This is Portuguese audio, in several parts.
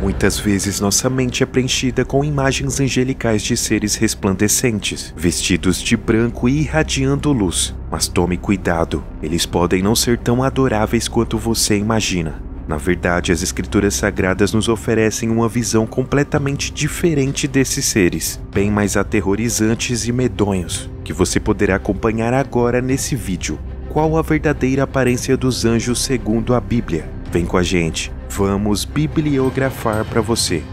Muitas vezes nossa mente é preenchida com imagens angelicais de seres resplandecentes, vestidos de branco e irradiando luz. Mas tome cuidado, eles podem não ser tão adoráveis quanto você imagina. Na verdade, as escrituras sagradas nos oferecem uma visão completamente diferente desses seres, bem mais aterrorizantes e medonhos, que você poderá acompanhar agora nesse vídeo. Qual a verdadeira aparência dos anjos segundo a Bíblia? Vem com a gente, vamos bibliografar para você.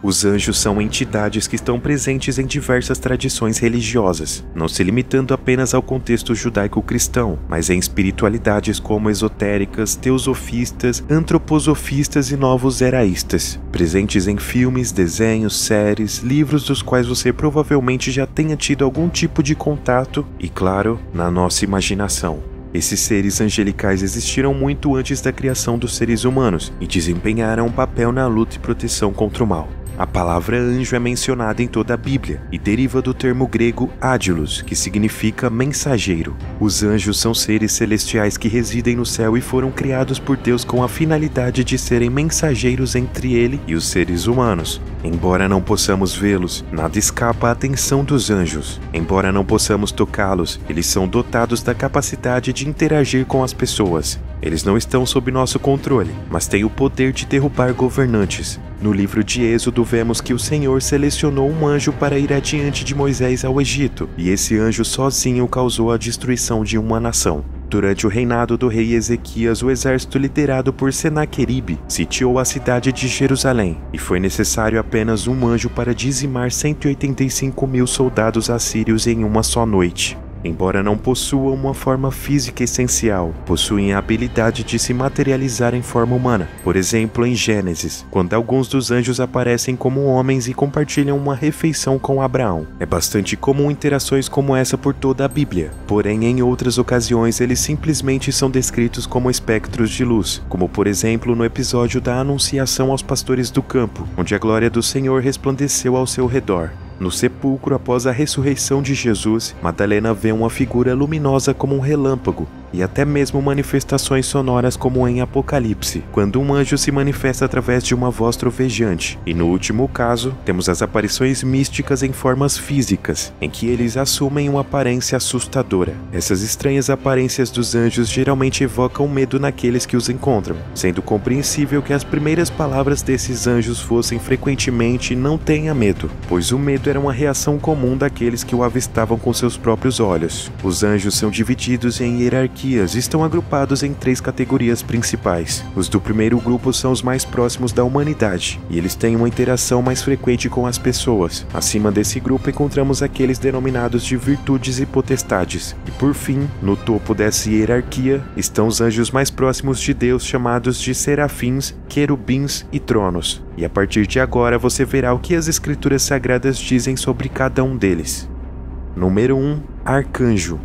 Os anjos são entidades que estão presentes em diversas tradições religiosas, não se limitando apenas ao contexto judaico-cristão, mas em espiritualidades como esotéricas, teosofistas, antroposofistas e novos eraístas, presentes em filmes, desenhos, séries, livros dos quais você provavelmente já tenha tido algum tipo de contato e, claro, na nossa imaginação. Esses seres angelicais existiram muito antes da criação dos seres humanos e desempenharam um papel na luta e proteção contra o mal. A palavra anjo é mencionada em toda a Bíblia e deriva do termo grego ángelos, que significa mensageiro. Os anjos são seres celestiais que residem no céu e foram criados por Deus com a finalidade de serem mensageiros entre ele e os seres humanos. Embora não possamos vê-los, nada escapa à atenção dos anjos. Embora não possamos tocá-los, eles são dotados da capacidade de interagir com as pessoas. Eles não estão sob nosso controle, mas têm o poder de derrubar governantes. No livro de Êxodo vemos que o Senhor selecionou um anjo para ir adiante de Moisés ao Egito, e esse anjo sozinho causou a destruição de uma nação. Durante o reinado do rei Ezequias, o exército liderado por Senaqueribe sitiou a cidade de Jerusalém, e foi necessário apenas um anjo para dizimar 185.000 soldados assírios em uma só noite. Embora não possuam uma forma física essencial, possuem a habilidade de se materializar em forma humana. Por exemplo, em Gênesis, quando alguns dos anjos aparecem como homens e compartilham uma refeição com Abraão. É bastante comum interações como essa por toda a Bíblia. Porém, em outras ocasiões, eles simplesmente são descritos como espectros de luz, como por exemplo no episódio da Anunciação aos pastores do campo, onde a glória do Senhor resplandeceu ao seu redor. No sepulcro, após a ressurreição de Jesus, Madalena vê uma figura luminosa como um relâmpago, e até mesmo manifestações sonoras como em Apocalipse, quando um anjo se manifesta através de uma voz trovejante. E no último caso, temos as aparições místicas em formas físicas, em que eles assumem uma aparência assustadora. Essas estranhas aparências dos anjos geralmente evocam medo naqueles que os encontram, sendo compreensível que as primeiras palavras desses anjos fossem frequentemente "não tenha medo", pois o medo era uma reação comum daqueles que o avistavam com seus próprios olhos. Os anjos são divididos em hierarquias e estão agrupados em 3 categorias principais. Os do primeiro grupo são os mais próximos da humanidade, e eles têm uma interação mais frequente com as pessoas. Acima desse grupo encontramos aqueles denominados de virtudes e potestades. E por fim, no topo dessa hierarquia, estão os anjos mais próximos de Deus, chamados de serafins, querubins e tronos. E a partir de agora você verá o que as escrituras sagradas dizem sobre cada um deles. Número 1. Arcanjo.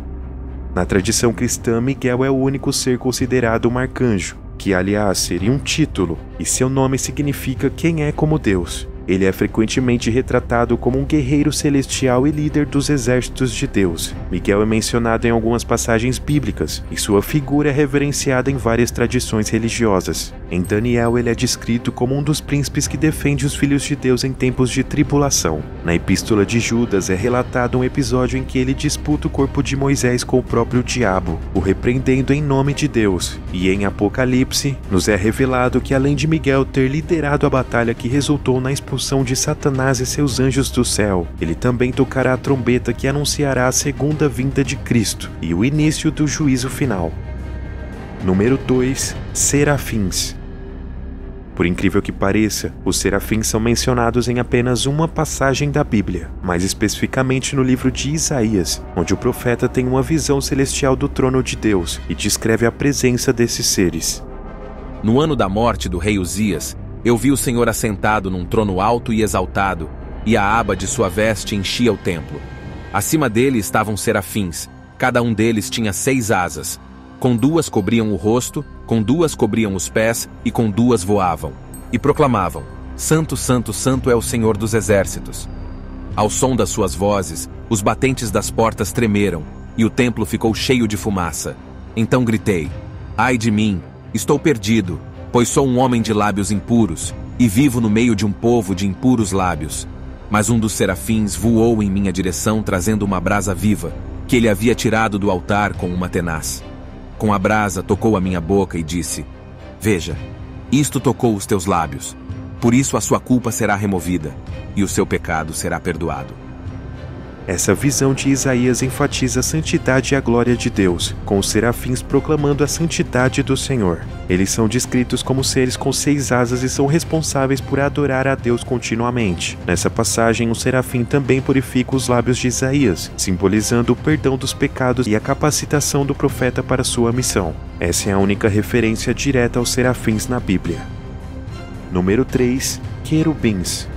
Na tradição cristã, Miguel é o único ser considerado um arcanjo, que aliás seria um título, e seu nome significa quem é como Deus. Ele é frequentemente retratado como um guerreiro celestial e líder dos exércitos de Deus. Miguel é mencionado em algumas passagens bíblicas, e sua figura é reverenciada em várias tradições religiosas. Em Daniel, ele é descrito como um dos príncipes que defende os filhos de Deus em tempos de tribulação. Na Epístola de Judas é relatado um episódio em que ele disputa o corpo de Moisés com o próprio diabo, o repreendendo em nome de Deus. E em Apocalipse, nos é revelado que além de Miguel ter liderado a batalha que resultou na expulsão de Satanás e seus anjos do céu, ele também tocará a trombeta que anunciará a segunda vinda de Cristo e o início do juízo final. Número 2. Serafins. Por incrível que pareça, os serafins são mencionados em apenas uma passagem da Bíblia, mais especificamente no livro de Isaías, onde o profeta tem uma visão celestial do trono de Deus e descreve a presença desses seres. No ano da morte do rei Uzias, eu vi o Senhor assentado num trono alto e exaltado, e a aba de sua veste enchia o templo. Acima dele estavam serafins, cada um deles tinha 6 asas. Com 2 cobriam o rosto, com 2 cobriam os pés, e com 2 voavam. E proclamavam: Santo, Santo, Santo é o Senhor dos exércitos. Ao som das suas vozes, os batentes das portas tremeram, e o templo ficou cheio de fumaça. Então gritei: Ai de mim, estou perdido, pois sou um homem de lábios impuros, e vivo no meio de um povo de impuros lábios. Mas um dos serafins voou em minha direção trazendo uma brasa viva, que ele havia tirado do altar com uma tenaz. Com a brasa tocou a minha boca e disse: Veja, isto tocou os teus lábios. Por isso a sua culpa será removida, e o seu pecado será perdoado. Essa visão de Isaías enfatiza a santidade e a glória de Deus, com os serafins proclamando a santidade do Senhor. Eles são descritos como seres com 6 asas e são responsáveis por adorar a Deus continuamente. Nessa passagem, o serafim também purifica os lábios de Isaías, simbolizando o perdão dos pecados e a capacitação do profeta para sua missão. Essa é a única referência direta aos serafins na Bíblia. Número 3. Querubins.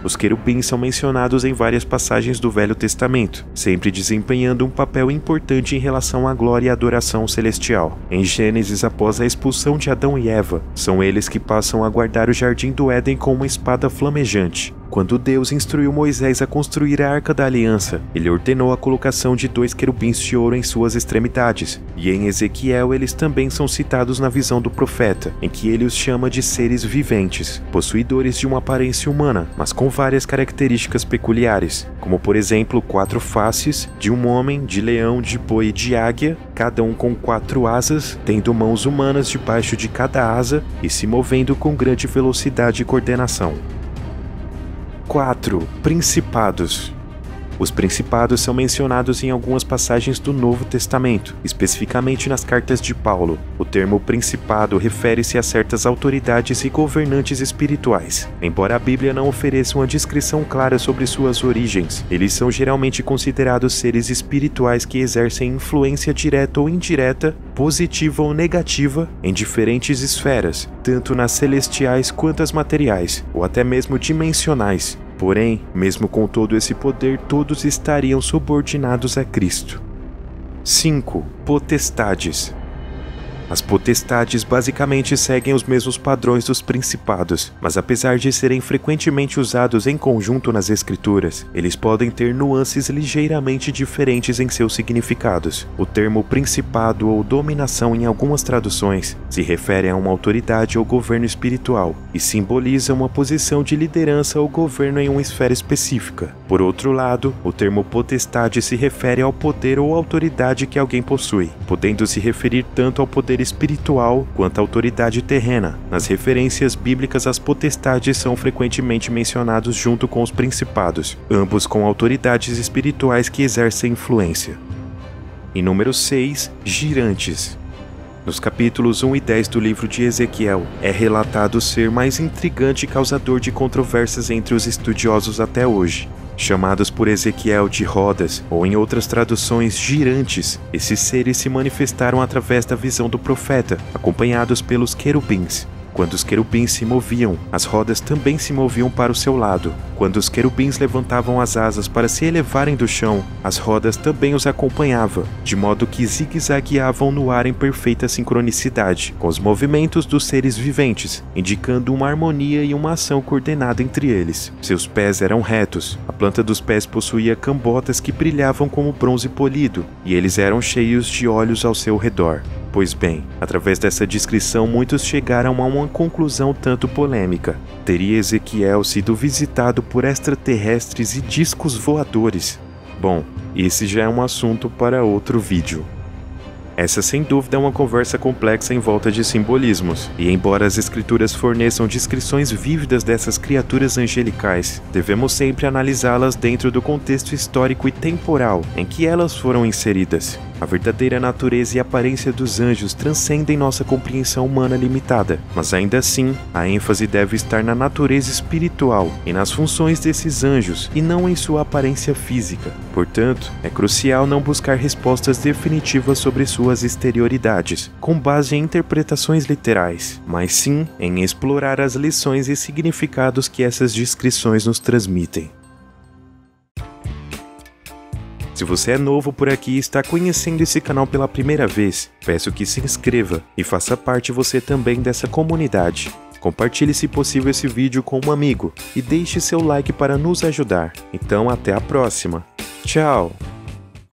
Os querubins são mencionados em várias passagens do Velho Testamento, sempre desempenhando um papel importante em relação à glória e adoração celestial. Em Gênesis, após a expulsão de Adão e Eva, são eles que passam a guardar o jardim do Éden com uma espada flamejante. Quando Deus instruiu Moisés a construir a Arca da Aliança, ele ordenou a colocação de 2 querubins de ouro em suas extremidades, e em Ezequiel eles também são citados na visão do profeta, em que ele os chama de seres viventes, possuidores de uma aparência humana, mas com várias características peculiares, como por exemplo 4 faces, de um homem, de leão, de boi e de águia, cada um com 4 asas, tendo mãos humanas debaixo de cada asa e se movendo com grande velocidade e coordenação. 4. Principados. Os principados são mencionados em algumas passagens do Novo Testamento, especificamente nas cartas de Paulo. O termo principado refere-se a certas autoridades e governantes espirituais. Embora a Bíblia não ofereça uma descrição clara sobre suas origens, eles são geralmente considerados seres espirituais que exercem influência direta ou indireta, positiva ou negativa, em diferentes esferas, tanto nas celestiais quanto as materiais, ou até mesmo dimensionais. Porém, mesmo com todo esse poder, todos estariam subordinados a Cristo. 5. Potestades. As potestades basicamente seguem os mesmos padrões dos principados, mas apesar de serem frequentemente usados em conjunto nas Escrituras, eles podem ter nuances ligeiramente diferentes em seus significados. O termo principado ou dominação em algumas traduções se refere a uma autoridade ou governo espiritual e simboliza uma posição de liderança ou governo em uma esfera específica. Por outro lado, o termo potestade se refere ao poder ou autoridade que alguém possui, podendo se referir tanto ao poder espiritual quanto à autoridade terrena. Nas referências bíblicas, as potestades são frequentemente mencionados junto com os principados, ambos com autoridades espirituais que exercem influência. E número 6, girantes. Nos capítulos 1 e 10 do livro de Ezequiel, é relatado ser mais intrigante e causador de controvérsias entre os estudiosos até hoje. Chamados por Ezequiel de rodas, ou em outras traduções, girantes, esses seres se manifestaram através da visão do profeta, acompanhados pelos querubins. Quando os querubins se moviam, as rodas também se moviam para o seu lado. Quando os querubins levantavam as asas para se elevarem do chão, as rodas também os acompanhavam, de modo que zigue-zagueavam no ar em perfeita sincronicidade, com os movimentos dos seres viventes, indicando uma harmonia e uma ação coordenada entre eles. Seus pés eram retos, a planta dos pés possuía cambotas que brilhavam como bronze polido, e eles eram cheios de olhos ao seu redor. Pois bem, através dessa descrição muitos chegaram a uma conclusão tanto polêmica. Teria Ezequiel sido visitado por extraterrestres e discos voadores? Bom, esse já é um assunto para outro vídeo. Essa sem dúvida é uma conversa complexa em volta de simbolismos, e embora as escrituras forneçam descrições vívidas dessas criaturas angelicais, devemos sempre analisá-las dentro do contexto histórico e temporal em que elas foram inseridas. A verdadeira natureza e aparência dos anjos transcendem nossa compreensão humana limitada, mas ainda assim, a ênfase deve estar na natureza espiritual e nas funções desses anjos, e não em sua aparência física. Portanto, é crucial não buscar respostas definitivas sobre suas exterioridades, com base em interpretações literais, mas sim em explorar as lições e significados que essas descrições nos transmitem. Se você é novo por aqui e está conhecendo esse canal pela primeira vez, peço que se inscreva e faça parte você também dessa comunidade. Compartilhe se possível esse vídeo com um amigo e deixe seu like para nos ajudar. Então até a próxima. Tchau!